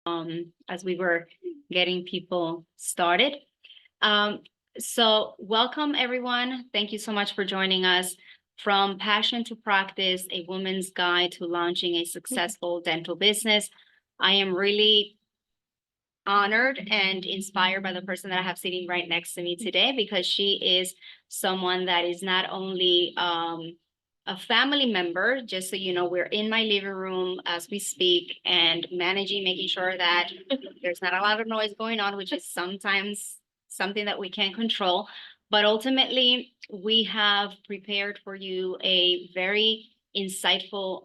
as we were getting people started. So welcome everyone. Thank you so much for joining us. From Passion to Practice, a woman's guide to launching a successful dental business. I am really honored and inspired by the person that I have sitting right next to me today, because she is someone that is not only a family member. Just so you know, we're in my living room as we speak and making sure that there's not a lot of noise going on, which is sometimes something that we can't control. But ultimately, we have prepared for you a very insightful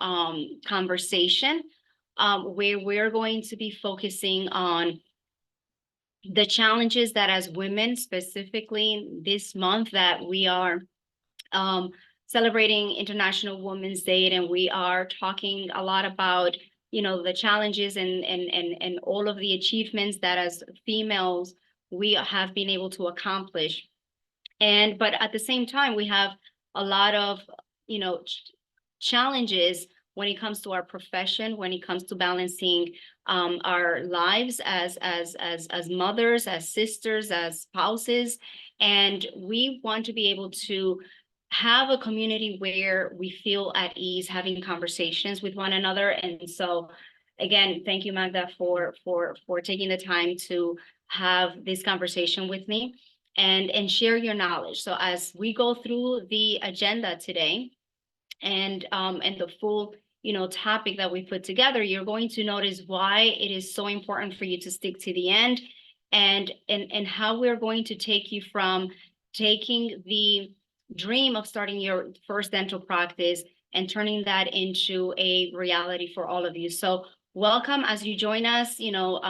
conversation where we're going to be focusing on the challenges that, as women, specifically this month that we are celebrating International Women's Day, and we are talking a lot about, you know, the challenges and all of the achievements that as females we have been able to accomplish. But at the same time, we have a lot of, you know, challenges when it comes to our profession, when it comes to balancing our lives as mothers, as sisters, as spouses. And we want to be able to have a community where we feel at ease having conversations with one another. And so again, thank you, Magda, for taking the time to have this conversation with me and share your knowledge. So as we go through the agenda today and the full, you know, topic that we put together, you're going to notice why it is so important for you to stick to the end, and how we're going to take you from taking the dream of starting your first dental practice and turning that into a reality for all of you. So welcome as you join us. You know,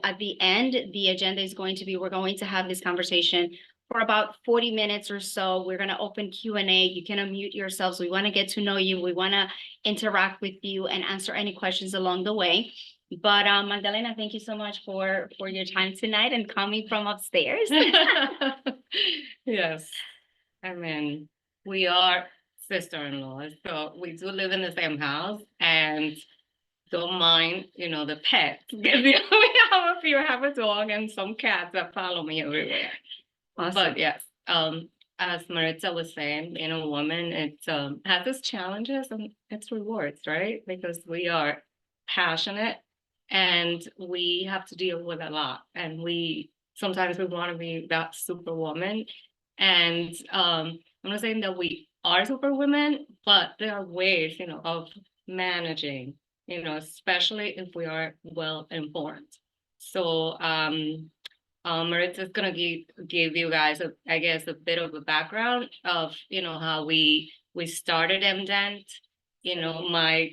at the end, the agenda is going to be, we're going to have this conversation for about 40 minutes or so. We're going to open Q&A. You can unmute yourselves. We want to get to know you. We want to interact with you and answer any questions along the way. But Magdalena, thank you so much for your time tonight and coming from upstairs. Yes, I mean, we are sister-in-laws, so we do live in the same house, and don't mind, you know, the pets. We have a dog and some cats that follow me everywhere. Awesome. But yes, as Maritza was saying, being a woman, it has its challenges and its rewards, right? Because we are passionate and we have to deal with a lot. And sometimes we want to be that superwoman. And I'm not saying that we are superwomen, but there are ways, you know, of managing, you know, especially if we are well informed. So Maritza is gonna give you guys, I guess, a bit of a background of, you know, how we started MDent, you know, my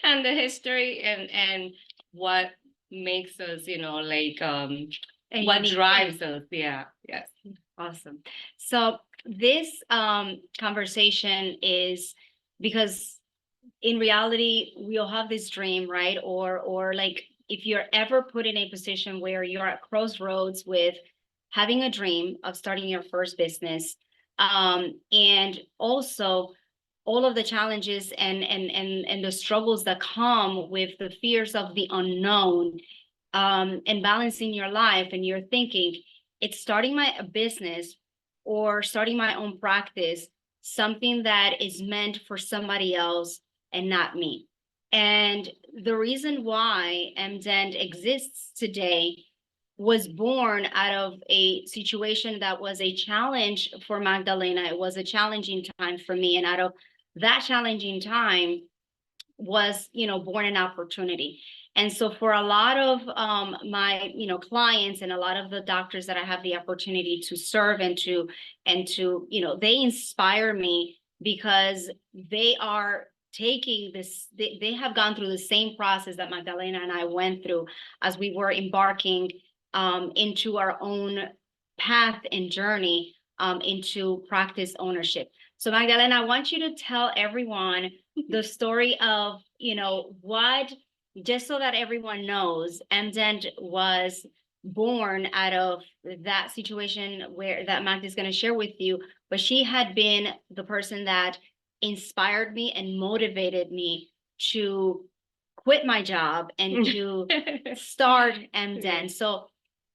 and the history and what makes us, you know, like what drives us. Yeah, yes. Awesome. So this conversation is because in reality, we all have this dream, right? Or like, if you're ever put in a position where you're at crossroads with having a dream of starting your first business, and also all of the challenges and the struggles that come with the fears of the unknown, and balancing your life, and you're thinking, it's starting my business or starting my own practice, something that is meant for somebody else and not me. And the reason why MDent exists today was born out of a situation that was a challenge for Magdalena. It was a challenging time for me. And out of that challenging time was, you know, born an opportunity. And so for a lot of my, you know, clients and a lot of the doctors that I have the opportunity to serve and to, you know, they inspire me because they are taking this, they have gone through the same process that Magdalena and I went through as we were embarking into our own path and journey into practice ownership. So Magdalena, I want you to tell everyone the story of, you know, what, just so that everyone knows, MDent was born out of that situation where that Magda is going to share with you, but she had been the person that inspired me and motivated me to quit my job and to start MDent. So,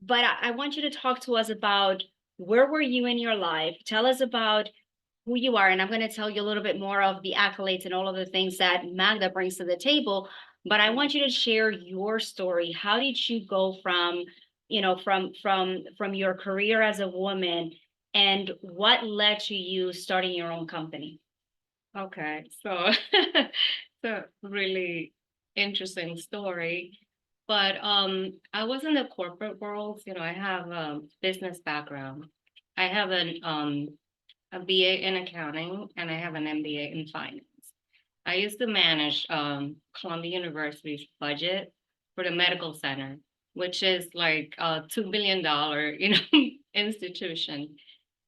but I want you to talk to us about where were you in your life? Tell us about who you are. And I'm going to tell you a little bit more of the accolades and all of the things that Magda brings to the table. But I want you to share your story. How did you go from, you know, from your career as a woman, and what led to you starting your own company? Okay, so it's a really interesting story. But I was in the corporate world. You know, I have a business background. I have a BA in accounting, and I have an MBA in finance. I used to manage Columbia University's budget for the medical center, which is like a $2 billion, you know, institution.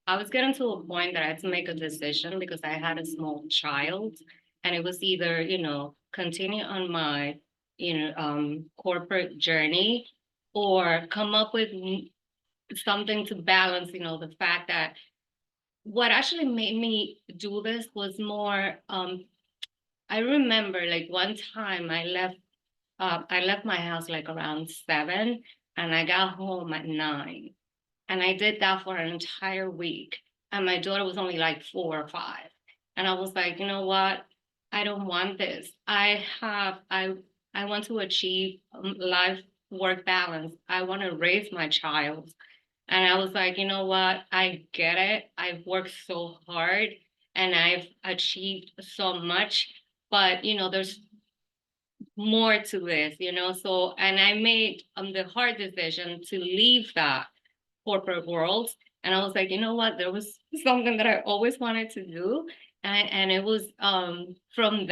I was getting to a point that I had to make a decision because I had a small child, and it was either, you know, continue on my, corporate journey, or come up with something to balance, you know, the fact that what actually made me do this was more, I remember like one time I left my house like around 7, and I got home at 9. And I did that for an entire week. And my daughter was only like 4 or 5. And I was like, you know what? I don't want this. I want to achieve life work balance. I want to raise my child. And I was like, you know what? I get it. I've worked so hard and I've achieved so much. But, you know, there's more to this, you know? So, and I made the hard decision to leave that corporate world. And I was like, you know what? There was something that I always wanted to do. And it was from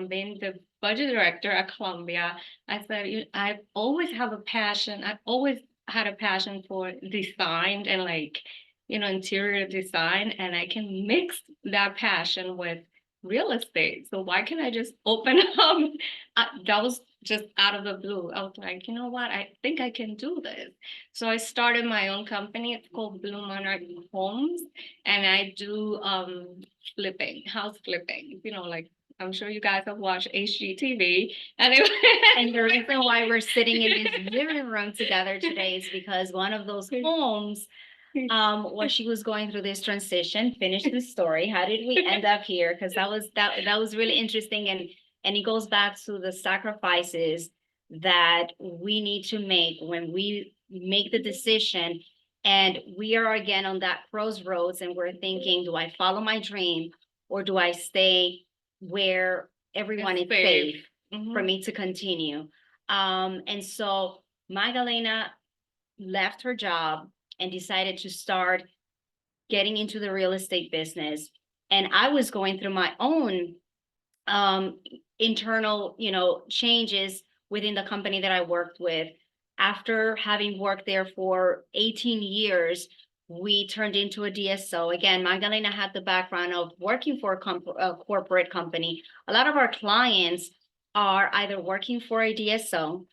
being the budget director at Columbia, I said, I always have a passion. I've always had a passion for design and like, you know, interior design. And I can mix that passion with real estate. So why can't I just open up? That was just out of the blue. I was like, you know what? I think I can do this. So I started my own company. It's called Blue Monarch Homes, and I do flipping, house flipping. You know, like I'm sure you guys have watched HGTV, and And the reason why we're sitting in this living room together today is because one of those homes, when she was going through this transition, finish the story. How did we end up here? Because that was really interesting, and it goes back to the sacrifices that we need to make when we make the decision, and we are again on that crossroads, and we're thinking, do I follow my dream, or do I stay where everyone is safe for me to continue? And so Magdalena left her job and decided to start getting into the real estate business. And I was going through my own internal, you know, changes within the company that I worked with. After having worked there for 18 years, we turned into a DSO. Again, Magdalena had the background of working for a corporate company. A lot of our clients are either working for a DSO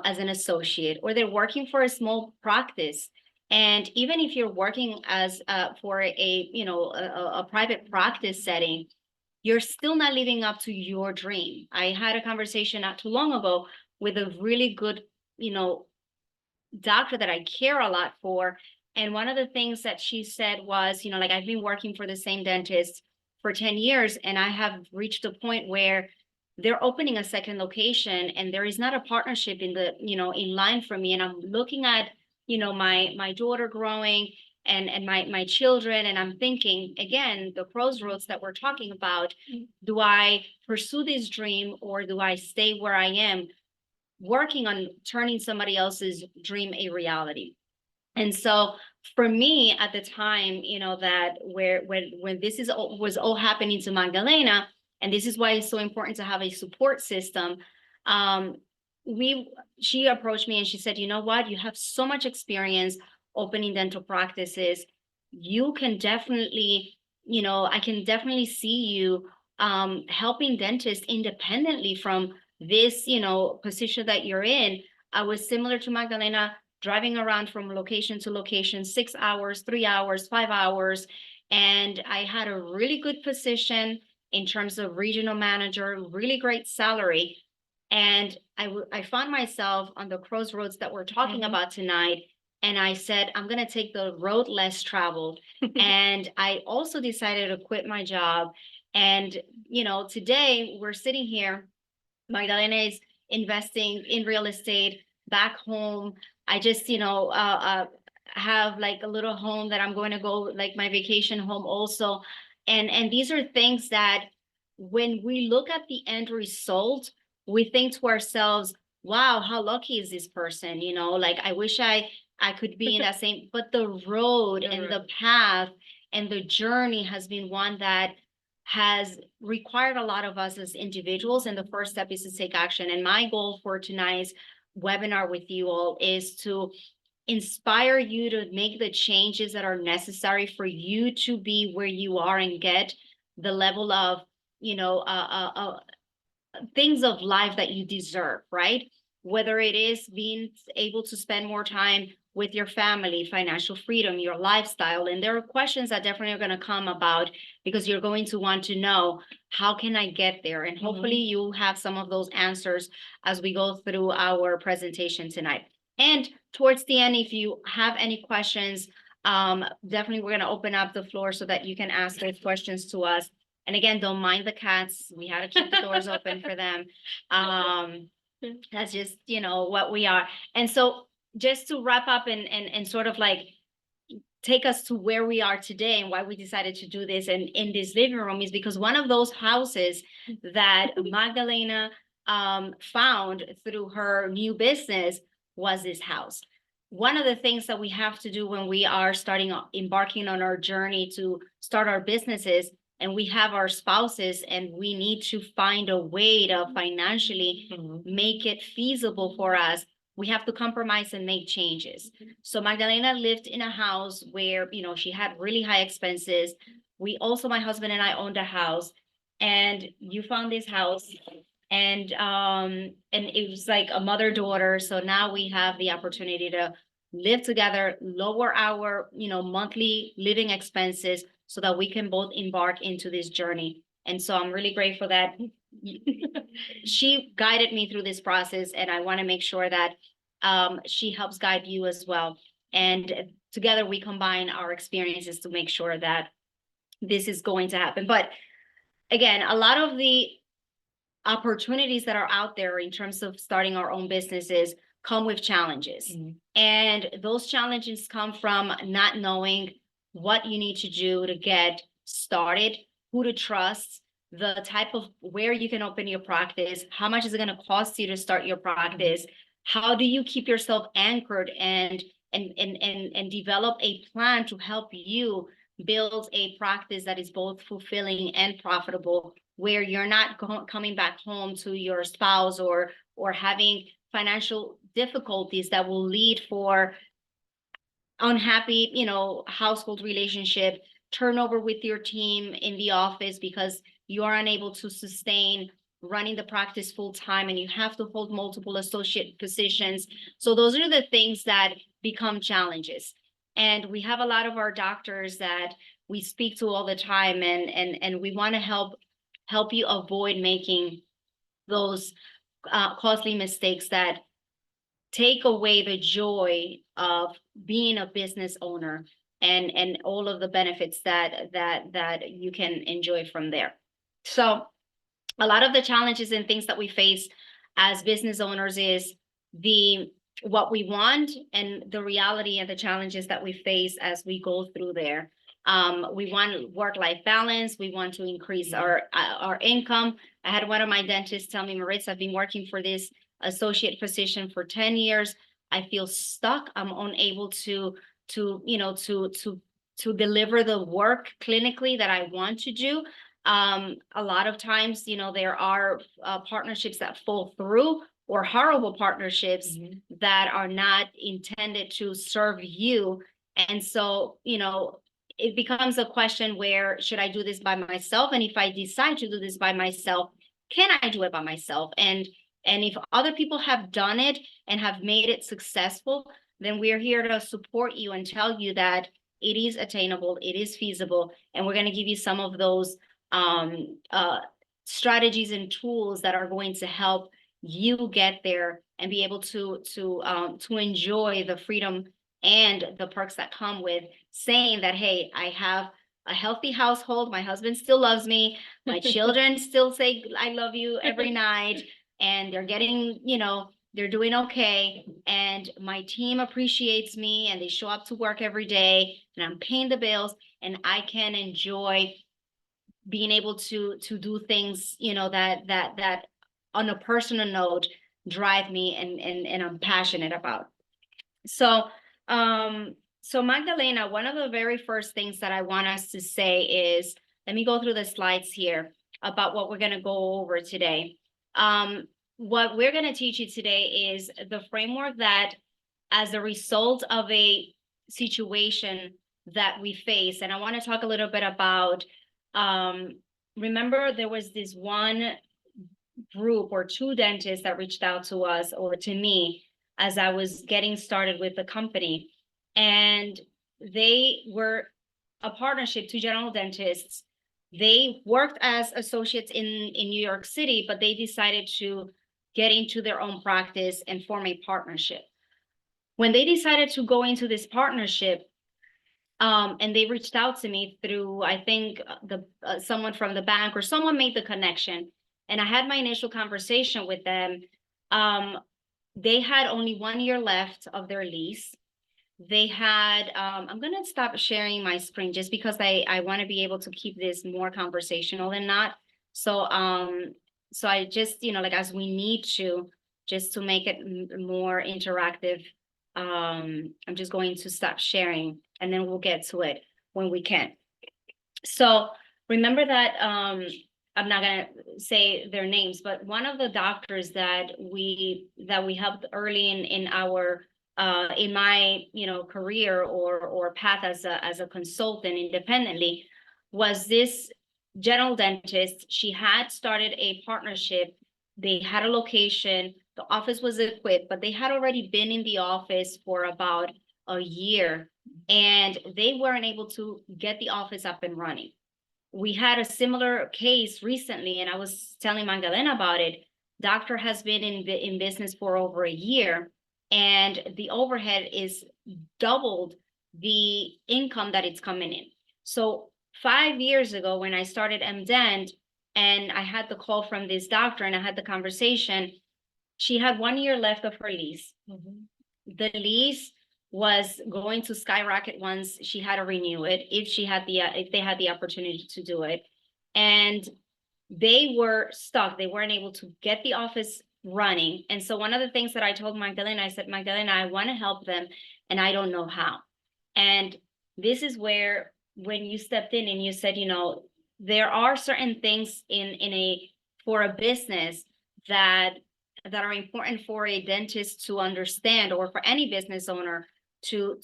as an associate, or they're working for a small practice. And even if you're working as for a private practice setting, you're still not living up to your dream. I had a conversation not too long ago with a really good, you know, doctor that I care a lot for. And one of the things that she said was, you know, like, I've been working for the same dentist for 10 years, and I have reached a point where they're opening a second location and there is not a partnership in the, you know, in line for me. And I'm looking at, you know, my daughter growing and my children, and I'm thinking, again, the crossroads that we're talking about, do I pursue this dream, or do I stay where I am working on turning somebody else's dream a reality? And so for me at the time, you know, that when this was all happening to Magdalena, and this is why it's so important to have a support system, she approached me and she said, you know what, you have so much experience opening dental practices. You can definitely, you know, I can definitely see you helping dentists independently from this, you know, position that you're in. I was similar to Magdalena, driving around from location to location, 6 hours, 3 hours, 5 hours. And I had a really good position in terms of regional manager, really great salary. And I found myself on the crossroads that we're talking about tonight. And I said, I'm going to take the road less traveled. And I also decided to quit my job. And, today we're sitting here. Magdalena is investing in real estate back home. I just, have like a little home that I'm going to go, like my vacation home also. And these are things that when we look at the end result, we think to ourselves, wow, how lucky is this person? Like I wish I could be in that same, but the road and the path and the journey has been one that has required a lot of us as individuals. And the first step is to take action. And my goal for tonight's webinar with you all is to inspire you to make the changes that are necessary for you to be where you are and get the level of, things of life that you deserve, right? Whether it is being able to spend more time with your family, financial freedom, your lifestyle. And there are questions that definitely are going to come about because you're going to want to know, how can I get there? And hopefully you'll have some of those answers as we go through our presentation tonight. And towards the end, if you have any questions, definitely we're going to open up the floor so that you can ask those questions to us. And again, don't mind the cats. We had to keep the doors open for them. That's just, what we are. And so just to wrap up and sort of like take us to where we are today and why we decided to do this and in this living room is because one of those houses that Magdalena found through her new business was this house. One of the things that we have to do when we are embarking on our journey to start our businesses, and we have our spouses, and we need to find a way to financially make it feasible for us, we have to compromise and make changes. So Magdalena lived in a house where, she had really high expenses. We also, my husband and I owned a house, and you found this house, and it was like a mother-daughter. So now we have the opportunity to live together, lower our, monthly living expenses so that we can both embark into this journey. And so I'm really grateful that she guided me through this process, and I want to make sure that she helps guide you as well. And together we combine our experiences to make sure that this is going to happen. But again, a lot of the opportunities that are out there in terms of starting our own businesses come with challenges. And those challenges come from not knowing what you need to do to get started, who to trust, the type of where you can open your practice, how much is it going to cost you to start your practice, how do you keep yourself anchored and develop a plan to help you build a practice that is both fulfilling and profitable, where you're not coming back home to your spouse or having financial difficulties that will lead for unhappy, household relationship, turnover with your team in the office because you are unable to sustain running the practice full time and you have to hold multiple associate positions. So those are the things that become challenges. And we have a lot of our doctors that we speak to all the time, and we want to help you avoid making those costly mistakes that take away the joy of being a business owner and all of the benefits that you can enjoy from there. So a lot of the challenges and things that we face as business owners is what we want and the reality and the challenges that we face as we go through there. We want work-life balance. We want to increase our income. I had one of my dentists tell me, Maritza, I've been working for this associate position for 10 years. I feel stuck. I'm unable to deliver the work clinically that I want to do. A lot of times, there are partnerships that fall through, or horrible partnerships that are not intended to serve you. And so, it becomes a question where, should I do this by myself? And if I decide to do this by myself, can I do it by myself? And if other people have done it and have made it successful, then we're here to support you and tell you that it is attainable, it is feasible, and we're going to give you some of those strategies and tools that are going to help you get there and be able to enjoy the freedom and the perks that come with saying that, hey, I have a healthy household. My husband still loves me. My children still say, I love you every night. And they're getting, they're doing okay. And my team appreciates me and they show up to work every day and I'm paying the bills and I can enjoy being able to do things, that on a personal note drive me and I'm passionate about. So, so Magdalena, one of the very first things that I want us to say is, let me go through the slides here about what we're going to go over today. What we're going to teach you today is the framework that, as a result of a situation that we face, and I want to talk a little bit about, remember there was this one group or two dentists that reached out to us or to me as I was getting started with the company. And they were a partnership, two general dentists. They worked as associates in New York City, but they decided to get into their own practice and form a partnership. When they decided to go into this partnership, and they reached out to me through, I think, someone from the bank or someone made the connection. And I had my initial conversation with them. They had only 1 year left of their lease. They had, I'm going to stop sharing my screen just because I want to be able to keep this more conversational than not. So, so I just, like as we need to, just to make it more interactive, I'm just going to stop sharing and then we'll get to it when we can. So remember that, I'm not going to say their names, but one of the doctors that we helped early in our in my career or path as a consultant independently was this general dentist. She had started a partnership. They had a location. The office was equipped, but they had already been in the office for about a year and they weren't able to get the office up and running. We had a similar case recently, and I was telling Magdalena about it. Doctor has been in business for over a year, and the overhead is doubled the income that it's coming in. So 5 years ago, when I started MDent, and I had the call from this doctor, and I had the conversation, she had 1 year left of her lease. Mm-hmm. The lease was going to skyrocket once she had to renew it, if they had the opportunity to do it. And they were stuck. They weren't able to get the office running. And so one of the things that I told Magdalena, I said, Magdalena, I want to help them and I don't know how. And this is where, when you stepped in and you said, there are certain things for a business that are important for a dentist to understand, or for any business owner to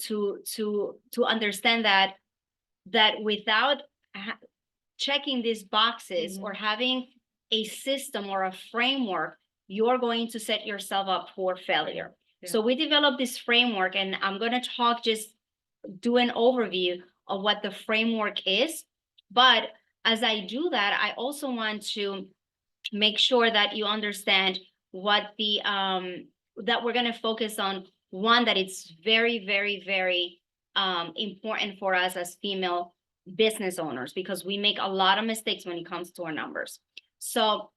understand that without checking these boxes, mm-hmm. or having a system or a framework, you're going to set yourself up for failure. Yeah. So we developed this framework, and I'm going to do an overview of what the framework is. But as I do that, I also want to make sure that you understand what that we're going to focus on. One, that it's very, very, very important for us as female business owners, because we make a lot of mistakes when it comes to our numbers. So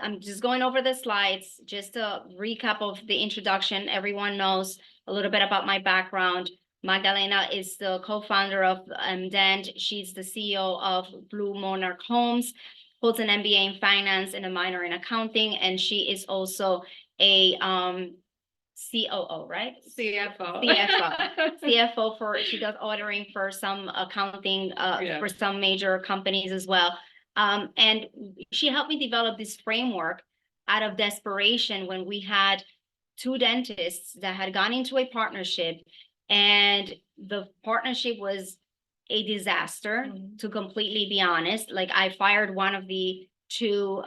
I'm just going over the slides, just a recap of the introduction. Everyone knows a little bit about my background. Magdalena is the co-founder of MDent. She's the CEO of Blue Monarch Homes, holds an MBA in finance and a minor in accounting, and she is also a COO, right? CFO. CFO she does ordering for some accounting, for some major companies as well. And she helped me develop this framework out of desperation when we had two dentists that had gone into a partnership, and the partnership was a disaster, mm-hmm. to completely be honest. Like, I fired one of the two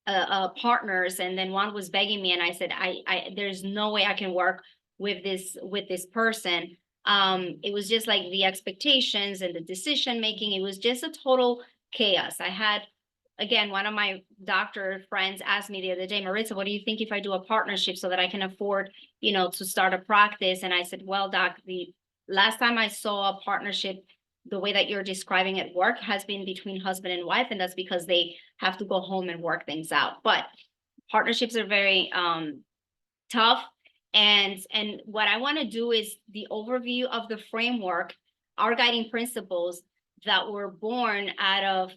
partners, and then one was begging me, and I said, there's no way I can work with this person. It was just like the expectations and the decision making, it was just a total chaos. I had again, one of my doctor friends asked me the other day, Maritza, what do you think if I do a partnership so that I can afford, to start a practice? And I said, well, doc, the last time I saw a partnership the way that you're describing it work has been between husband and wife, and that's because they have to go home and work things out. But partnerships are very tough. And what I want to do is the overview of the framework, our guiding principles that were born out of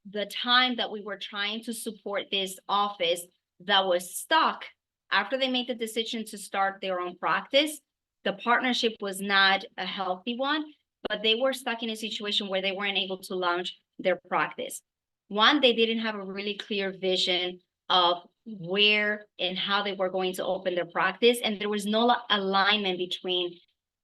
the time that we were trying to support this office that was stuck after they made the decision to start their own practice. The partnership was not a healthy one, but they were stuck in a situation where they weren't able to launch their practice. One, they didn't have a really clear vision of where and how they were going to open their practice, and there was no alignment between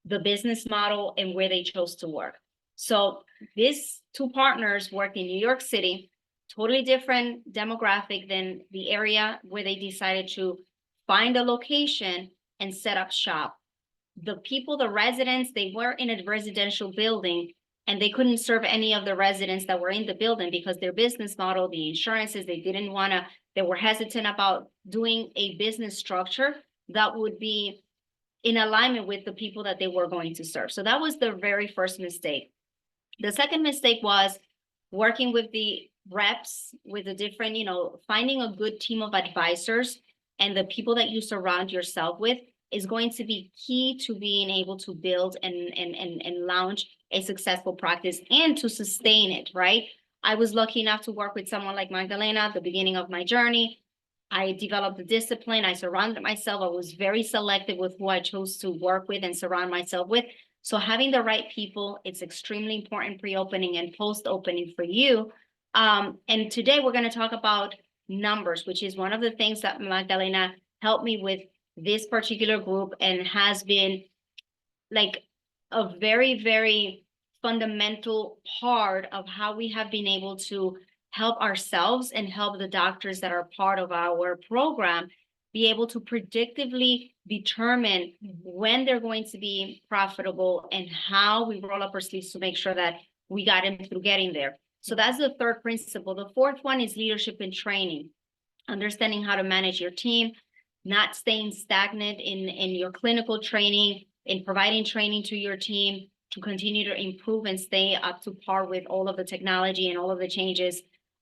the business model and where they chose to work. So these two partners worked in New York City, totally different demographic than the area where they decided to find a location and set up shop. The people, the residents, they were in a residential building, and they couldn't serve any of the residents that were in the building because their business model, the insurances, they were hesitant about doing a business structure that would be in alignment with the people that they were going to serve. So that was the very first mistake. The second mistake was working with the reps, with the different, finding a good team of advisors, and the people that you surround yourself with is going to be key to being able to build and launch a successful practice and to sustain it, right? I was lucky enough to work with someone like Magdalena at the beginning of my journey. I developed the discipline. I surrounded myself. I was very selective with who I chose to work with and surround myself with. So having the right people, it's extremely important pre-opening and post-opening for you. And today we're going to talk about numbers, which is one of the things that Magdalena helped me with this particular group, and has been like a very, very fundamental part of how we have been able to help ourselves and help the doctors that are part of our program be able to predictively determine when they're going to be profitable and how we roll up our sleeves to make sure that we got them through getting there. So that's the third principle. The fourth one is leadership and training, understanding how to manage your team, not staying stagnant in your clinical training, in providing training to your team to continue to improve and stay up to par with all of the technology and all of the changes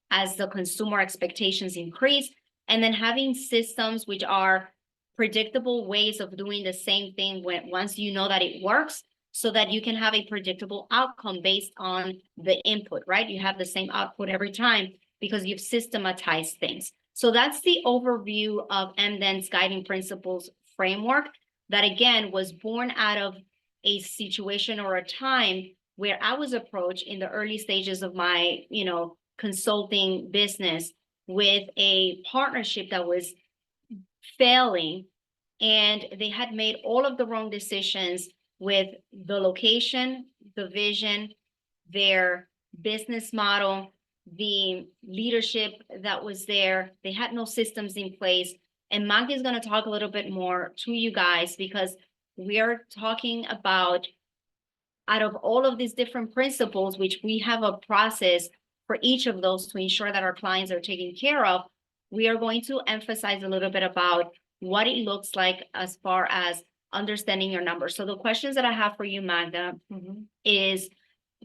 as the consumer expectations increase. And then having systems which are predictable ways of doing the same thing once you know that it works, so that you can have a predictable outcome based on the input, right? You have the same output every time because you've systematized things. So that's the overview of MDent's guiding principles framework that, again, was born out of a situation or a time where I was approached in the early stages of my, consulting business with a partnership that was failing, and they had made all of the wrong decisions with the location, the vision, their business model, the leadership that was there. They had no systems in place. And Magda is going to talk a little bit more to you guys, because we are talking about, out of all of these different principles, which we have a process for each of those to ensure that our clients are taken care of, we are going to emphasize a little bit about what it looks like as far as understanding your numbers. So the questions that I have for you, Magda, is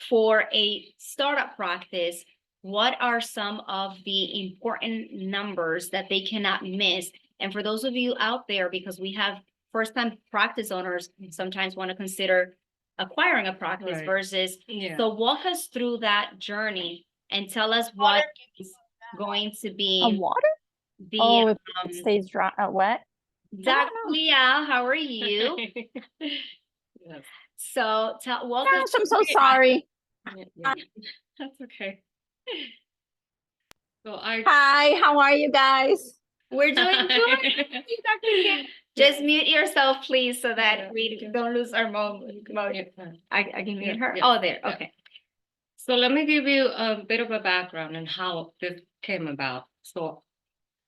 for a startup practice, what are some of the important numbers that they cannot miss? And for those of you out there, because we have first-time practice owners sometimes want to consider acquiring a practice versus, so walk us through that journey and tell us what is going to be a water. If it stays dry, wet. Dr. Leah, how are you? Yes. So walk us. I'm so sorry. That's okay. So Hi, how are you guys? We're doing good. Just mute yourself, please, so that we don't lose our mode. I can mute her. Oh, there. Okay. So let me give you a bit of a background on how this came about. So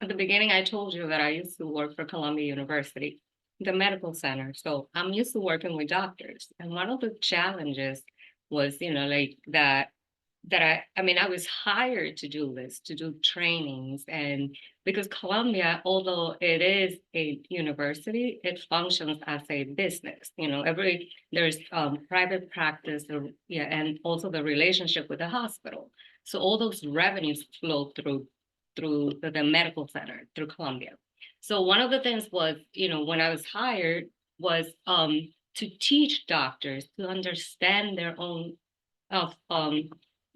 at the beginning, I told you that I used to work for Columbia University, the medical center. So I'm used to working with doctors. And one of the challenges was, like that I mean, I was hired to do this, to do trainings. And because Columbia, although it is a university, it functions as a business. You know, there's private practice, and also the relationship with the hospital. So all those revenues flow through the medical center, through Columbia. So one of the things was, you know, when I was hired was to teach doctors to understand their own of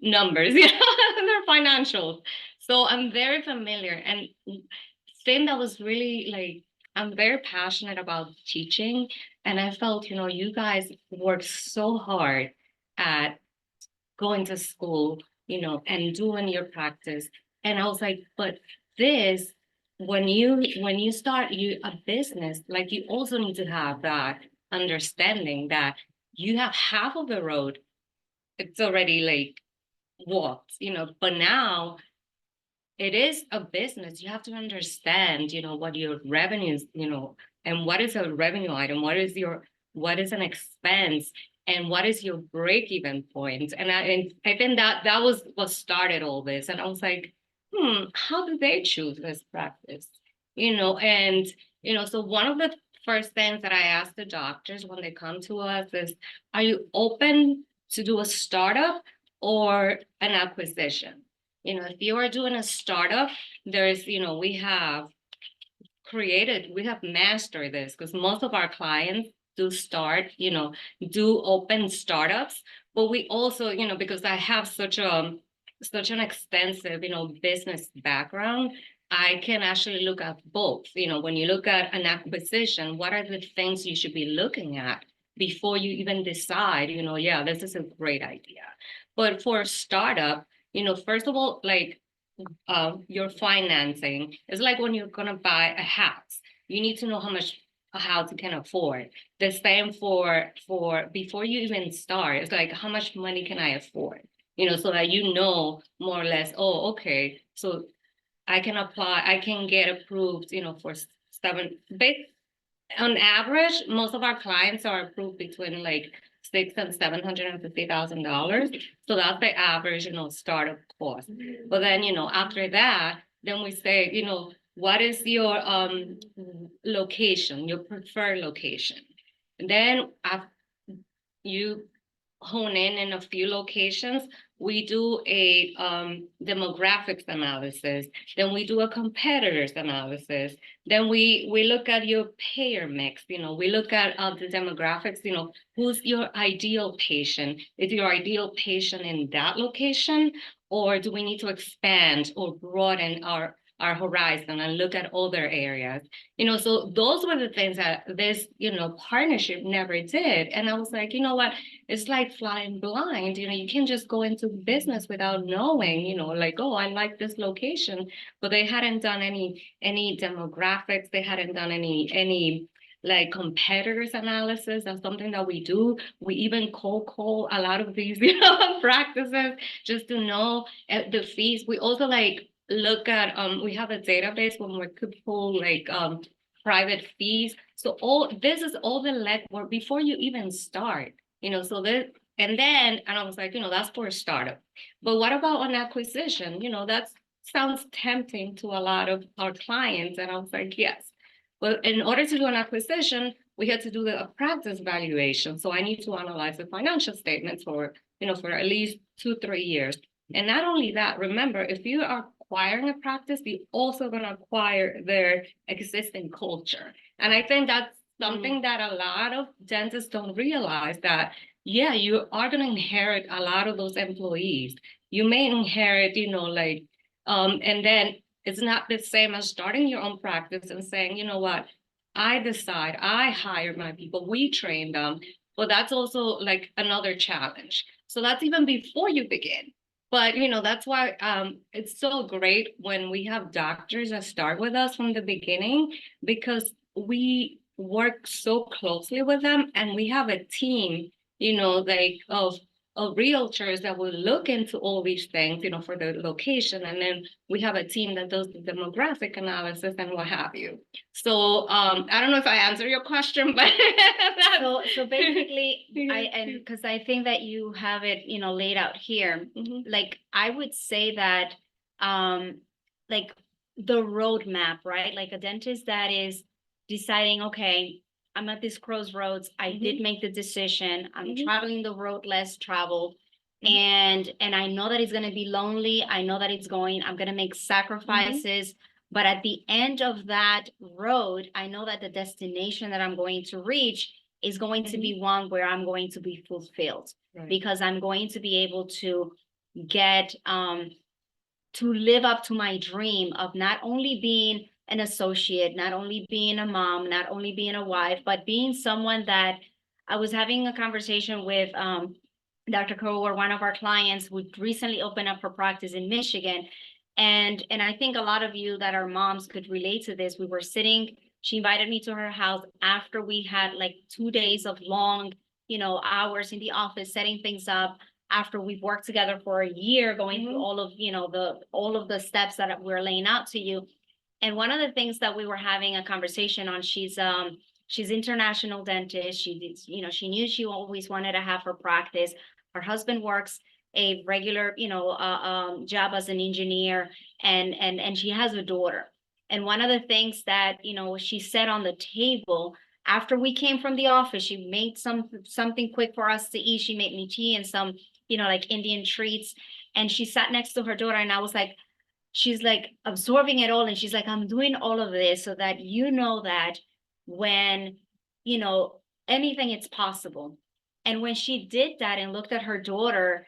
numbers, you know, their financials. So I'm very familiar, and thing that was really like, I'm very passionate about teaching, and I felt, you know, you guys work so hard at going to school, you know, and doing your practice. And I was like, but this, when you start a business, like, you also need to have that understanding that you have half of the road, it's already like walked, you know, but now it is a business. You have to understand, you know, what your revenues, you know, and what is a revenue item, what is an expense, and what is your break-even point. And I think that was what started all this. And I was like, how do they choose this practice? You know, and you know, so one of the first things that I ask the doctors when they come to us is, are you open to do a startup or an acquisition? You know, if you are doing a startup, there's, you know, we have mastered this, because most of our clients do open startups, but we also, you know, because I have such an extensive, you know, business background, I can actually look at both. You know, when you look at an acquisition, what are the things you should be looking at before you even decide, you know, yeah, this is a great idea. But for a startup, you know, first of all, like, your financing is like when you're gonna buy a house. You need to know how much a house you can afford. The same for before you even start. It's like, how much money can I afford? You know, so that you know more or less, oh, okay, so I can apply, I can get approved, you know, for on average, most of our clients are approved between like $600,000 and $750,000. So that's the average, you know, startup cost. But then, you know, after that, then we say, you know, what is your location, your preferred location? And then you hone in a few locations, we do a demographics analysis, then we do a competitors analysis, then we look at your payer mix, you know, we look at the demographics, you know, who's your ideal patient? Is your ideal patient in that location, or do we need to expand or broaden our horizon and look at other areas? You know, so those were the things that this, you know, partnership never did. And I was like, you know what, it's like flying blind. You know, you can't just go into business without knowing, you know, like, oh, I like this location, but they hadn't done any demographics. They hadn't done any like competitors analysis. That's something that we do. We even cold call a lot of these, you know, practices just to know the fees. We also like look at, we have a database when we could pull like private fees. So this is all the legwork before you even start, you know, so and I was like, you know, that's for a startup. But what about an acquisition? You know, that sounds tempting to a lot of our clients. And I was like, yes. But in order to do an acquisition, we had to do a practice valuation. So I need to analyze the financial statements for, you know, for at least 2-3 years. And not only that, remember, if you are acquiring a practice, you're also going to acquire their existing culture. And I think that's something that a lot of dentists don't realize, that, yeah, you are going to inherit a lot of those employees. You may inherit, you know, like, and then it's not the same as starting your own practice and saying, you know what, I decide, I hire my people, we train them. But that's also like another challenge. So that's even before you begin. But, you know, that's why it's so great when we have doctors that start with us from the beginning, because we work so closely with them, and we have a team, you know, like of of realtors that will look into all these things, for the location. And then we have a team that does the demographic analysis and what have you. So I don't know if I answered your question, but so basically, because I think that you have it, laid out here. Like I would say that like the roadmap, right? Like a dentist that is deciding, okay, I'm at this crossroads. I did make the decision. I'm traveling the road less traveled. And I know that it's going to be lonely. I know that I'm going to make sacrifices. But at the end of that road, I know that the destination that I'm going to reach is going to be one where I'm going to be fulfilled, because I'm going to be able to get to live up to my dream of not only being an associate, not only being a mom, not only being a wife, but being someone that I was having a conversation with Dr. Kovler, one of our clients who recently opened up her practice in Michigan. And I think a lot of you that are moms could relate to this. We were sitting, she invited me to her house after we had like 2 days of long, hours in the office, setting things up, after we've worked together for a year, going through all of the steps that we're laying out to you. And one of the things that we were having a conversation on, she's international dentist. She did, she knew she always wanted to have her practice. Her husband works a regular, job as an engineer, and she has a daughter. And one of the things that, she said on the table after we came from the office, she made something quick for us to eat. She made me tea and some, like Indian treats. And she sat next to her daughter, and I was like, she's like absorbing it all. And she's like, I'm doing all of this so that that when, anything, it's possible. And when she did that and looked at her daughter,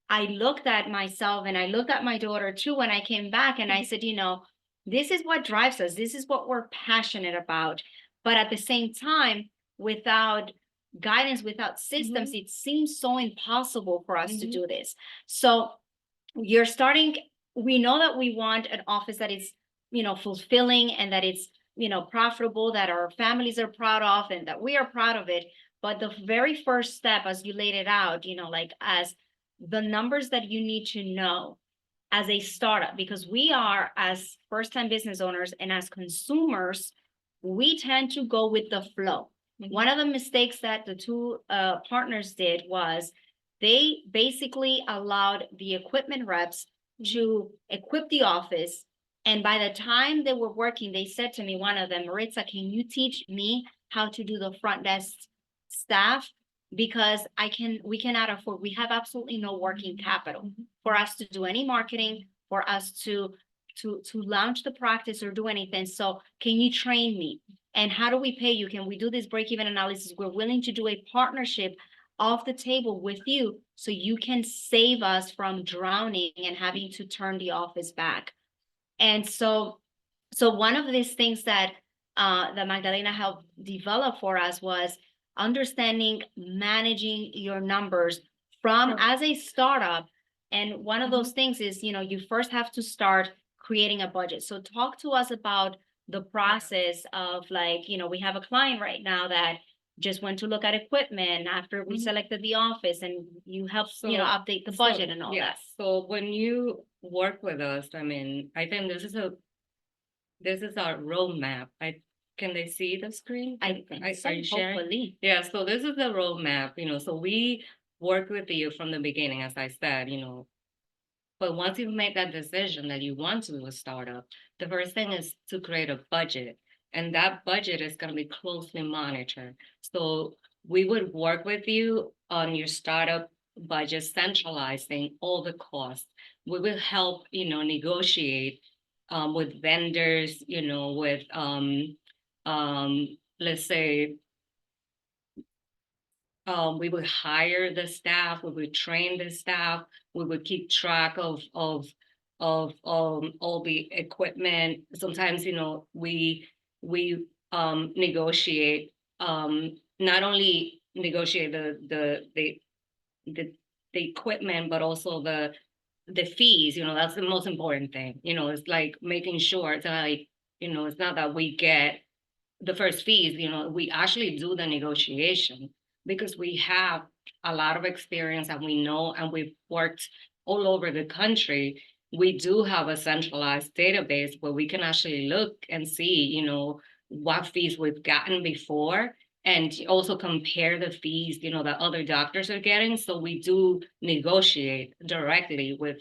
I looked at myself and I looked at my daughter too when I came back, and I said, this is what drives us. This is what we're passionate about. But at the same time, without guidance, without systems, it seems so impossible for us to do this. So we know that we want an office that is, fulfilling, and that it's, profitable, that our families are proud of, and that we are proud of it. But the very first step, as you laid it out, like as the numbers that you need to know as a startup, because we are, as first-time business owners and as consumers, we tend to go with the flow. One of the mistakes that the two partners did was they basically allowed the equipment reps to equip the office. And by the time they were working, they said to me, one of them, Maritza, can you teach me how to do the front desk staff? Because we cannot afford, we have absolutely no working capital for us to do any marketing, for us to launch the practice or do anything. So can you train me? And how do we pay you? Can we do this break-even analysis? We're willing to do a partnership off the table with you so you can save us from drowning and having to turn the office back. And so one of these things that Magdalena helped develop for us was understanding managing your numbers from as a startup. And one of those things is, you first have to start creating a budget. So talk to us about the process of, like, we have a client right now that just went to look at equipment after we selected the office, and you help, update the budget and all that. So when you work with us, I think this is our roadmap. Can they see the screen? I think so, are you sharing? Hopefully. Yeah, so this is the roadmap, so we work with you from the beginning, as I said, but once you've made that decision that you want to do a startup, the first thing is to create a budget. And that budget is going to be closely monitored. So we would work with you on your startup budget, centralizing all the costs. We will help, negotiate with vendors, with, let's say, we would hire the staff, we would train the staff, we would keep track of all the equipment. Sometimes, we negotiate, not only negotiate the equipment, but also the fees. That's the most important thing. It's like making sure it's like, it's not that we get the first fees. We actually do the negotiation, because we have a lot of experience and we know, and we've worked all over the country, we do have a centralized database where we can actually look and see, you know, what fees we've gotten before, and also compare the fees, you know, that other doctors are getting. So we do negotiate directly with,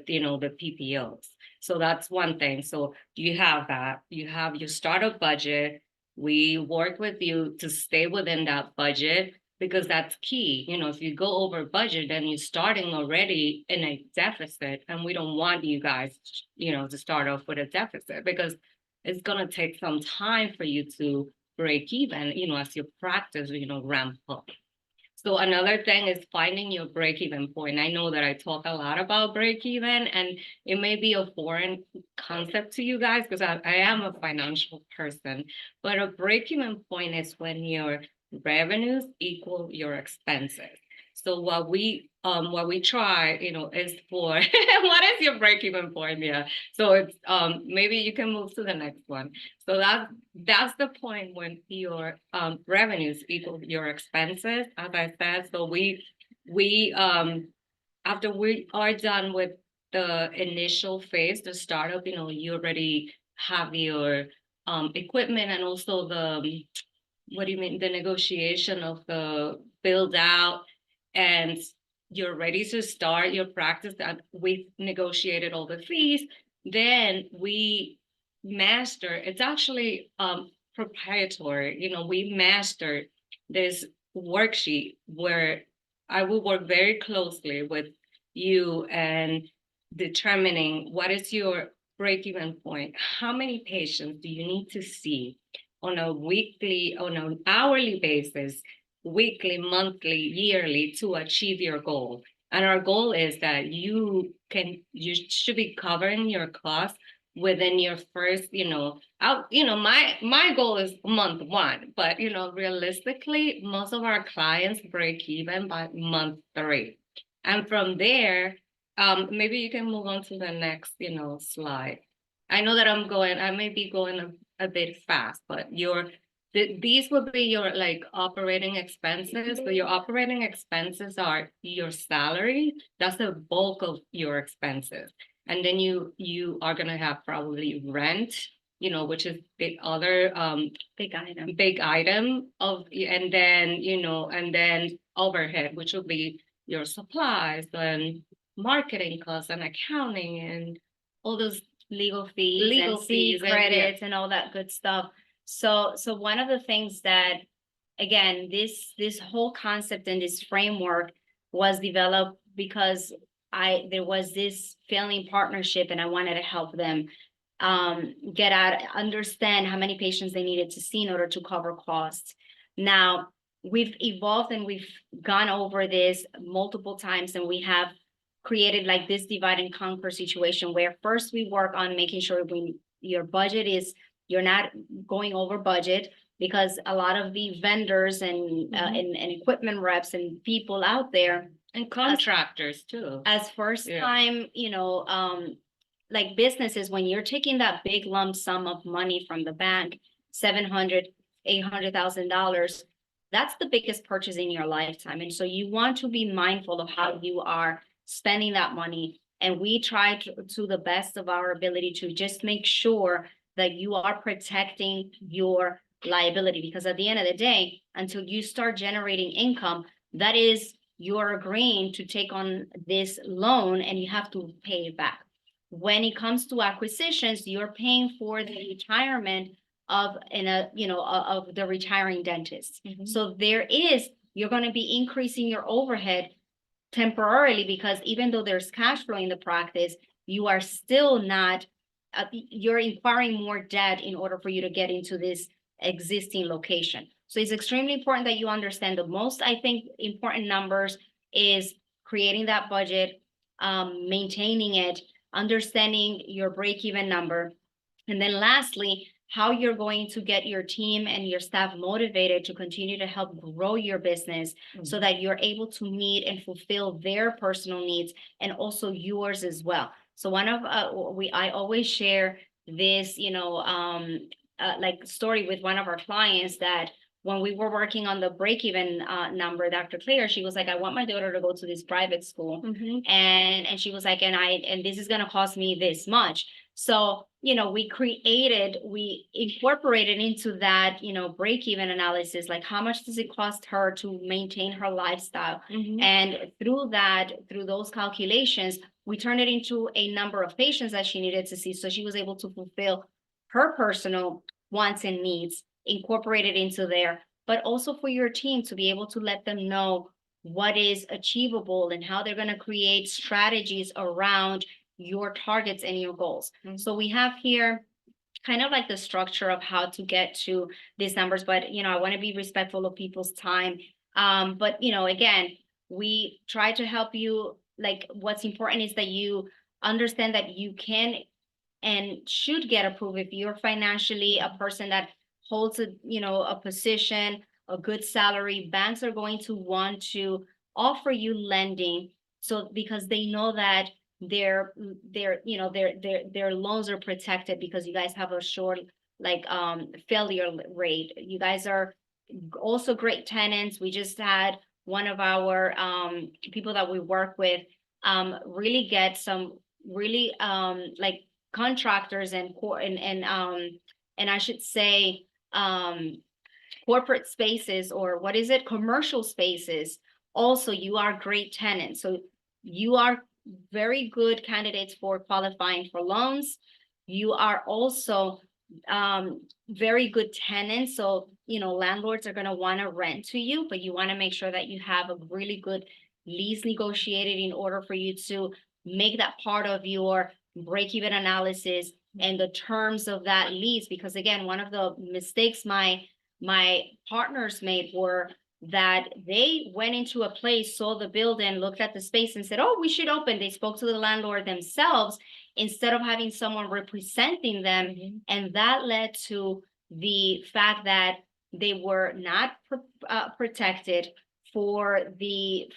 you know, the PPOs. So that's one thing. So you have that, you have your startup budget. We work with you to stay within that budget, because that's key. You know, if you go over budget, then you're starting already in a deficit, and we don't want you guys, you know, to start off with a deficit, because it's gonna take some time for you to break even, you know, as your practice, you know, ramp up. So another thing is finding your break-even point. I know that I talk a lot about break-even, and it may be a foreign concept to you guys because I am a financial person, but a break-even point is when your revenues equal your expenses. So what we try, you know, is for what is your break-even point? Yeah. So it's maybe you can move to the next one. So that's the point when your revenues equal your expenses, as I said. So we after we are done with the initial phase, the startup, you know, you already have your equipment and also the what do you mean, the negotiation of the build out, and you're ready to start your practice, that we've negotiated all the fees, then we master, it's actually proprietary, you know, we master this worksheet where I will work very closely with you and determining what is your break-even point, how many patients do you need to see on a weekly, on an hourly basis, weekly, monthly, yearly, to achieve your goal. And our goal is that you should be covering your costs within your first, you know, my goal is month one, but, you know, realistically, most of our clients break even by month 3. And from there, maybe you can move on to the next, you know, slide. I know that I may be going a bit fast, but these would be your like operating expenses. So your operating expenses are your salary. That's the bulk of your expenses. And then you are gonna have probably rent, you know, which is the other big item of, and then, you know, and then overhead, which will be your supplies and marketing costs and accounting and all those legal fees, credits, and all that good stuff. So one of the things that, again, this whole concept and this framework was developed because there was this failing partnership, and I wanted to help them understand how many patients they needed to see in order to cover costs. Now, we've evolved and we've gone over this multiple times, and we have created like this divide and conquer situation where first we work on making sure your budget is, you're not going over budget, because a lot of the vendors and equipment reps and people out there, and contractors too, as first time, you know, like businesses, when you're taking that big lump sum of money from the bank, $700,000, $800,000, that's the biggest purchase in your lifetime. And so you want to be mindful of how you are spending that money. And we try to the best of our ability to just make sure that you are protecting your liability, because at the end of the day, until you start generating income, that is, you're agreeing to take on this loan and you have to pay it back. When it comes to acquisitions, you're paying for the retirement of the retiring dentist. So you're going to be increasing your overhead temporarily, because even though there's cash flow in the practice, you are still not, you're acquiring more debt in order for you to get into this existing location. So it's extremely important that you understand the most, I think, important numbers is creating that budget, maintaining it, understanding your break-even number, and then lastly, how you're going to get your team and your staff motivated to continue to help grow your business so that you're able to meet and fulfill their personal needs and also yours as well. So I always share this, like story with one of our clients that when we were working on the break-even number, Dr. Claire, she was like, I want my daughter to go to this private school. And she was like, and this is going to cost me this much. So, you know, we incorporated into that, you know, break-even analysis, like how much does it cost her to maintain her lifestyle? And through those calculations, we turned it into a number of patients that she needed to see. So she was able to fulfill her personal wants and needs, incorporated into there, but also for your team to be able to let them know what is achievable and how they're going to create strategies around your targets and your goals. So we have here kind of like the structure of how to get to these numbers, but, you know, I want to be respectful of people's time. But, you know, again, we try to help you. Like, what's important is that you understand that you can and should get approved if you're financially a person that holds a position, a good salary. Banks are going to want to offer you lending, so because they know that their loans are protected because you guys have a short failure rate. You guys are also great tenants. We just had one of our people that we work with really get some really contractors and I should say corporate spaces, or what is it, commercial spaces. Also, you are great tenants, so you are very good candidates for qualifying for loans. You are also very good tenants, so landlords are going to want to rent to you, but you want to make sure that you have a really good lease negotiated in order for you to make that part of your break-even analysis and the terms of that lease. Because again, one of the mistakes my partners made were that they went into a place, saw the building, looked at the space and said, oh, we should open. They spoke to the landlord themselves instead of having someone representing them. And that led to the fact that they were not protected for the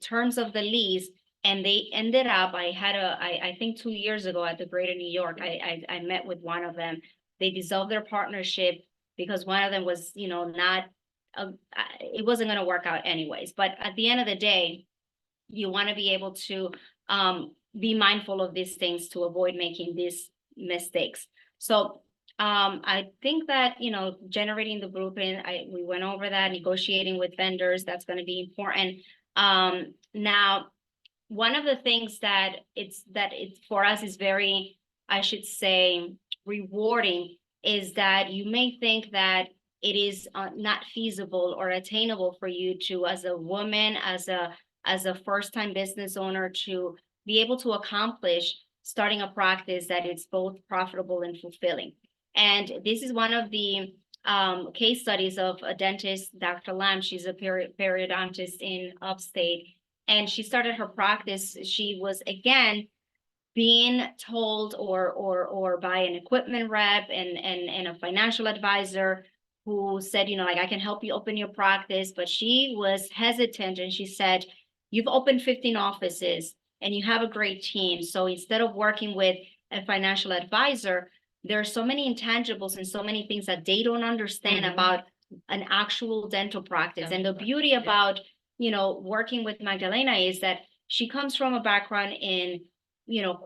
terms of the lease. And they ended up, I think 2 years ago at the Greater New York, I met with one of them. They dissolved their partnership because one of them was, it wasn't going to work out anyways. But at the end of the day, you want to be able to be mindful of these things to avoid making these mistakes. So I think that, generating the blueprint, we went over that, negotiating with vendors, that's going to be important. Now, one of the things that it's for us is very, I should say, rewarding is that you may think that it is not feasible or attainable for you to, as a woman, as a first-time business owner, to be able to accomplish starting a practice that is both profitable and fulfilling. And this is one of the case studies of a dentist, Dr. Lam. She's a periodontist in upstate. And she started her practice. She was, again, being told or by an equipment rep and a financial advisor who said, I can help you open your practice. But she was hesitant, and she said, you've opened 15 offices and you have a great team. So instead of working with a financial advisor, there are so many intangibles and so many things that they don't understand about an actual dental practice. And the beauty about working with Magdalena is that she comes from a background in,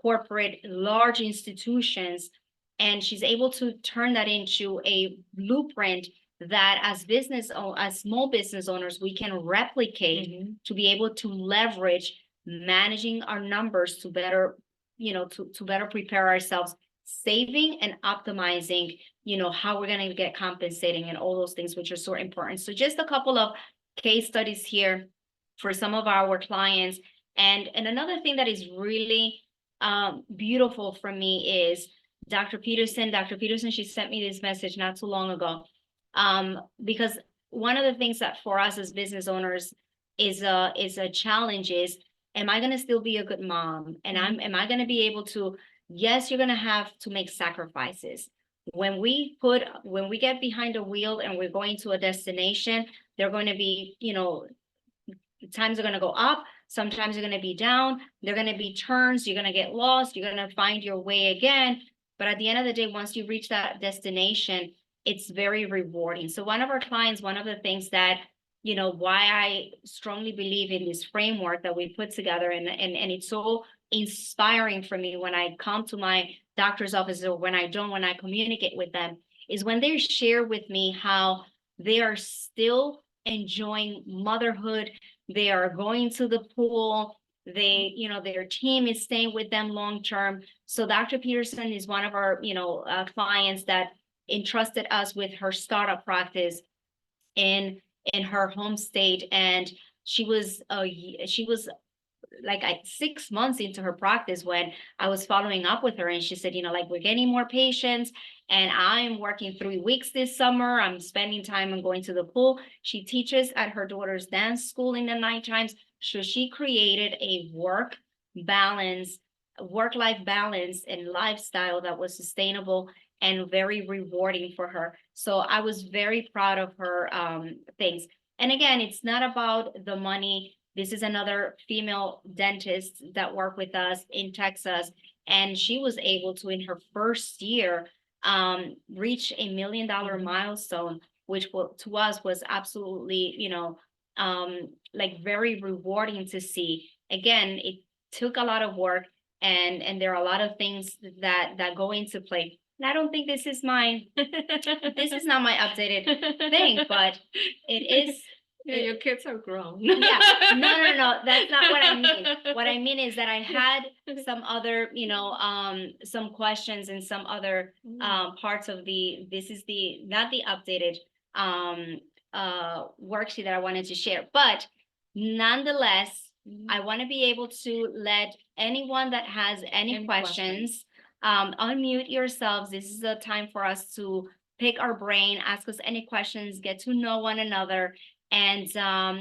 corporate large institutions, and she's able to turn that into a blueprint that as small business owners, we can replicate to be able to leverage managing our numbers to better, to better prepare ourselves, saving and optimizing, how we're going to get compensating and all those things, which are so important. So just a couple of case studies here for some of our clients. And another thing that is really beautiful for me is Dr. Peterson, she sent me this message not too long ago. Because one of the things that for us as business owners is a challenge is, am I going to still be a good mom? And am I going to be able to, yes, you're going to have to make sacrifices. When we get behind a wheel and we're going to a destination, they're going to be, times are going to go up. Sometimes you're going to be down. They're going to be turns. You're going to get lost. You're going to find your way again. But at the end of the day, once you reach that destination, it's very rewarding. So one of our clients, one of the things that, you know, why I strongly believe in this framework that we put together, and it's so inspiring for me when I come to my doctor's office, or when I don't, when I communicate with them, is when they share with me how they are still enjoying motherhood. They are going to the pool. They, you know, their team is staying with them long term. So Dr. Peterson is one of our, you know, clients that entrusted us with her startup practice in her home state, and she was like 6 months into her practice when I was following up with her, and she said, you know, like, we're getting more patients, and I'm working 3 weeks this summer. I'm spending time and going to the pool. She teaches at her daughter's dance school in the night times. So she created a work-life balance and lifestyle that was sustainable and very rewarding for her. So I was very proud of her things. And again, it's not about the money. This is another female dentist that worked with us in Texas, and she was able to, in her first year, reach $1 million milestone, which to us was absolutely, you know, like very rewarding to see. Again, it took a lot of work, and there are a lot of things that go into play. And I don't think this is my this is not my updated thing, but it is. Yeah, your kids are grown. Yeah, no, that's not what I mean. What I mean is that I had some other, you know, some questions and some other parts of this is not the updated worksheet that I wanted to share, but nonetheless, I want to be able to let anyone that has any questions unmute yourselves. This is a time for us to pick our brain, ask us any questions, get to know one another. And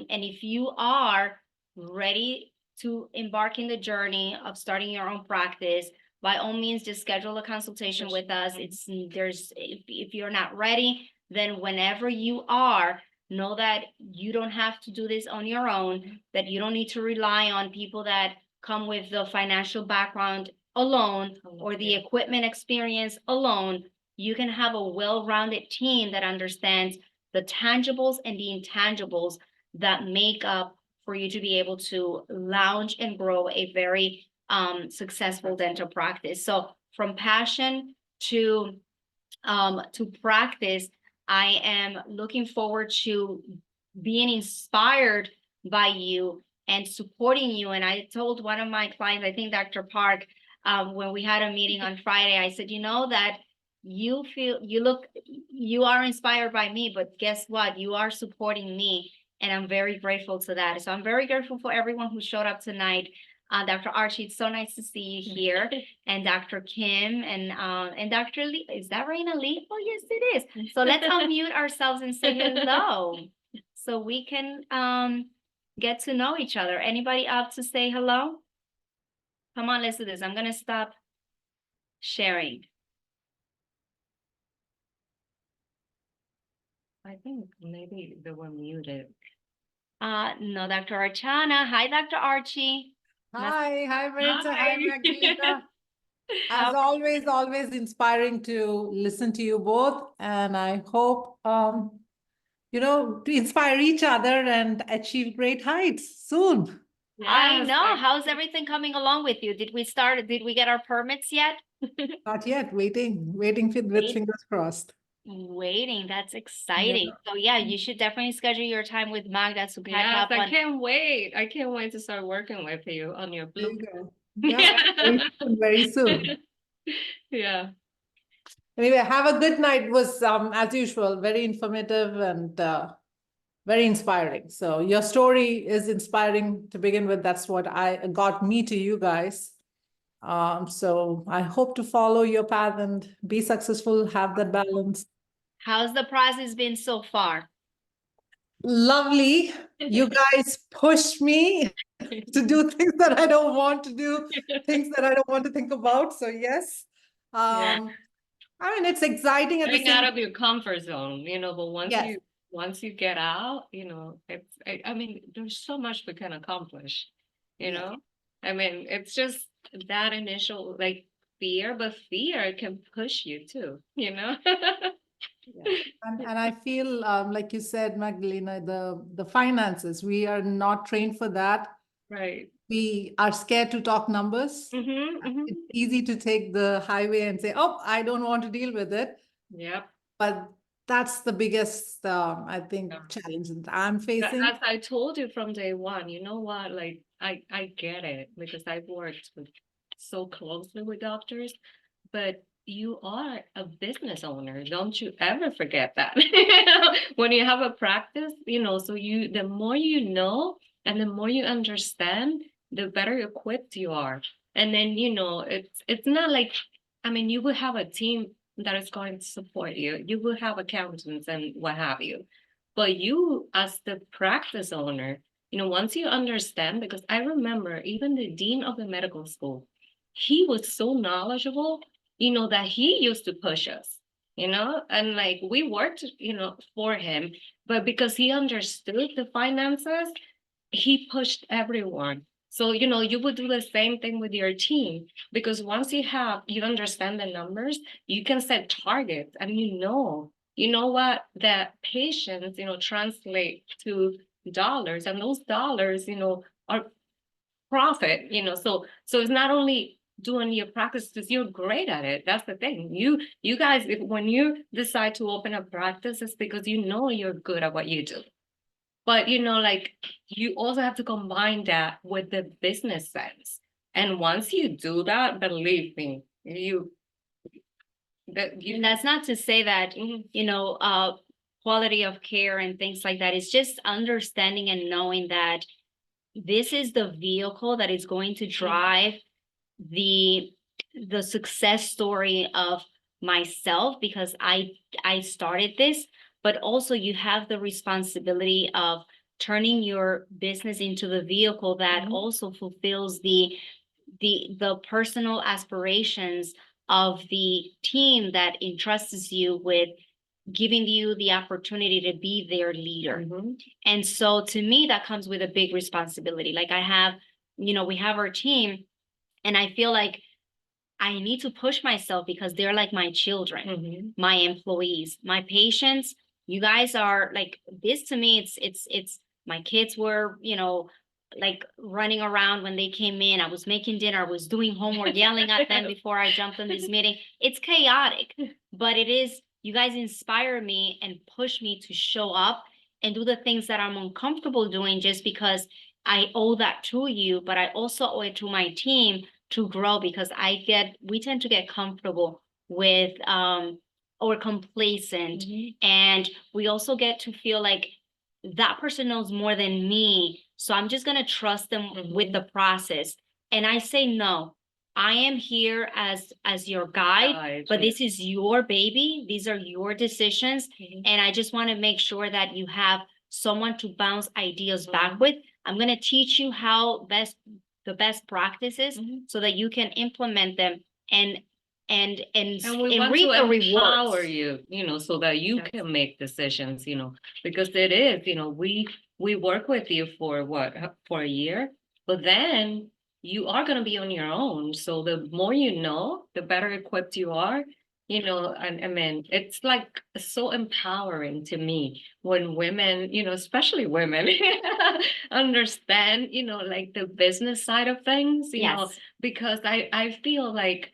if you are ready to embark in the journey of starting your own practice, by all means, just schedule a consultation with us. If you're not ready, then whenever you are, know that you don't have to do this on your own, that you don't need to rely on people that come with the financial background alone or the equipment experience alone. You can have a well-rounded team that understands the tangibles and the intangibles that make up for you to be able to launch and grow a very successful dental practice. So from passion to practice, I am looking forward to being inspired by you and supporting you. And I told one of my clients, I think Dr. Park, when we had a meeting on Friday, I said, you know that you are inspired by me, but guess what? You are supporting me, and I'm very grateful to that. So I'm very grateful for everyone who showed up tonight. Dr. Archie, it's so nice to see you here, and Dr. Kim and Dr. Lee. Is that Raina Lee? Oh, yes, it is. So let's unmute ourselves and say hello, so we can get to know each other. Anybody up to say hello? Come on, let's do this. I'm gonna stop sharing. I think maybe they were muted. No, Dr. Archana. Hi, Dr. Archie. Hi, Maritza. Hi, Magdalena. As always inspiring to listen to you both. And I hope, you know, to inspire each other and achieve great heights soon. I know. How's everything coming along with you? Did we get our permits yet? Not yet, waiting with fingers crossed. Waiting, that's exciting. Yeah. So yeah, you should definitely schedule your time with Magda to catch up. I can't wait. I can't wait to start working with you on your blue. Yeah, very soon. Yeah. Anyway, have a good night. It was as usual, very informative and very inspiring. So your story is inspiring to begin with. That's what got me to you guys. So I hope to follow your path and be successful, have that balance. How's the process been so far? Lovely. You guys push me to do things that I don't want to do, things that I don't want to think about. So yes. I mean, it's exciting. Getting out of your comfort zone, you know, but once you get out, you know, I mean, there's so much we can accomplish, you know? I mean, it's just that initial like fear, but fear can push you too, you know? And I feel, like you said, Magdalena, the finances, we are not trained for that. Right. We are scared to talk numbers. It's easy to take the highway and say, oh, I don't want to deal with it. Yep. But that's the biggest, I think, Yeah. challenge that I'm facing. As I told you from day one, you know what, like, I get it because I've worked so closely with doctors, but you are a business owner. Don't you ever forget that. When you have a practice, so the more you know and the more you understand, the better equipped you are. And then, it's not like, I mean, you will have a team that is going to support you. You will have accountants and what have you. But you, as the practice owner, once you understand, because I remember even the dean of the medical school, he was so knowledgeable, that he used to push us, and like we worked, for him, but because he understood the finances, he pushed everyone. So, you would do the same thing with your team, because once you understand the numbers, you can set targets and what that patients, translate to dollars, and those dollars, are profit, so it's not only doing your practice because you're great at it. That's the thing. You guys, when you decide to open a practice, it's because you're good at what you do. But like you also have to combine that with the business sense. And once you do that, believe me, and that's not to say that, quality of care and things like that. It's just understanding and knowing that this is the vehicle that is going to drive the success story of myself, because I started this, but also you have the responsibility of turning your business into the vehicle that also fulfills the personal aspirations of the team that entrusts you with giving you the opportunity to be their leader. And so to me, that comes with a big responsibility. Like I have, we have our team, and I feel like I need to push myself because they're like my children, my employees, my patients. You guys are like this to me. It's my kids were, like running around when they came in. I was making dinner, I was doing homework, yelling at them before I jumped on this meeting. It's chaotic, but it is, you guys inspire me and push me to show up and do the things that I'm uncomfortable doing just because I owe that to you, but I also owe it to my team to grow, because we tend to get comfortable with, or complacent. And we also get to feel like that person knows more than me, so I'm just going to trust them with the process. And I say, no, I am here as your guide, but this is your baby. These are your decisions. And I just want to make sure that you have someone to bounce ideas back with. I'm going to teach you how the best practices so that you can implement them and we want reap to the empower rewards. you, so that you can make decisions, because it is, we work with you for for a year, but then you are going to be on your own. So the more the better equipped you are, and I mean, it's like so empowering to me when women, especially women, understand, like the business side of things, because I feel like,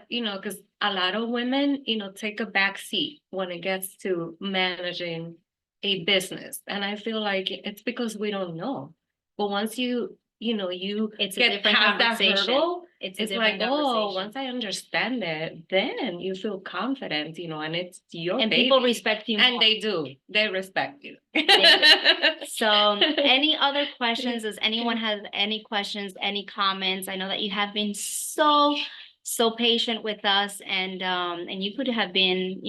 because a lot of women, take a back seat when it gets to managing a business. And I feel like it's because we don't know. But once you It's a get different past that conversation. hurdle, It's like, oh, once I understand it, then you feel confident, and it's your and baby. people respect you And more. they do. They respect you. So any other questions? Does anyone have any questions, any comments? I know that you have been so patient with us, and you could have been,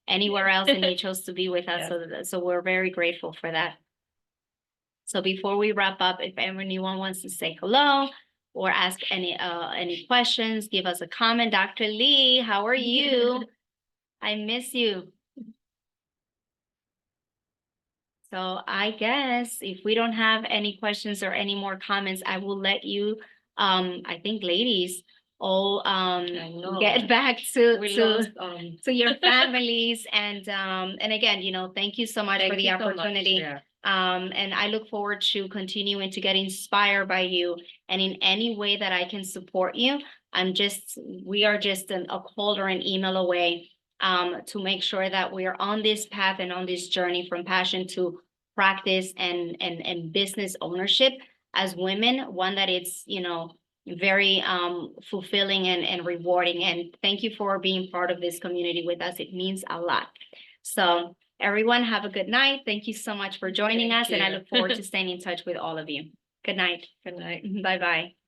anywhere else, and you chose to be with us. So we're very grateful for that. So before we wrap up, if anyone wants to say hello or ask any questions, give us a comment. Dr. Lee, how are you? I miss you. So I guess if we don't have any questions or any more comments, I will let you, I think, ladies, all I know. get back to We to lost, to your families and again, you know, thank you so much for thank the you so much, opportunity. yeah. And I look forward to continuing to get inspired by you, and in any way that I can support you, we are just a call or an email away to make sure that we are on this path and on this journey from passion to practice and business ownership as women, one that it's, you know, very fulfilling and rewarding. And thank you for being part of this community with us. It means a lot. So everyone, have a good night. Thank you so much for joining Thank us, and I you. look forward to staying in touch with all of you. Good night. Good night. Bye-bye.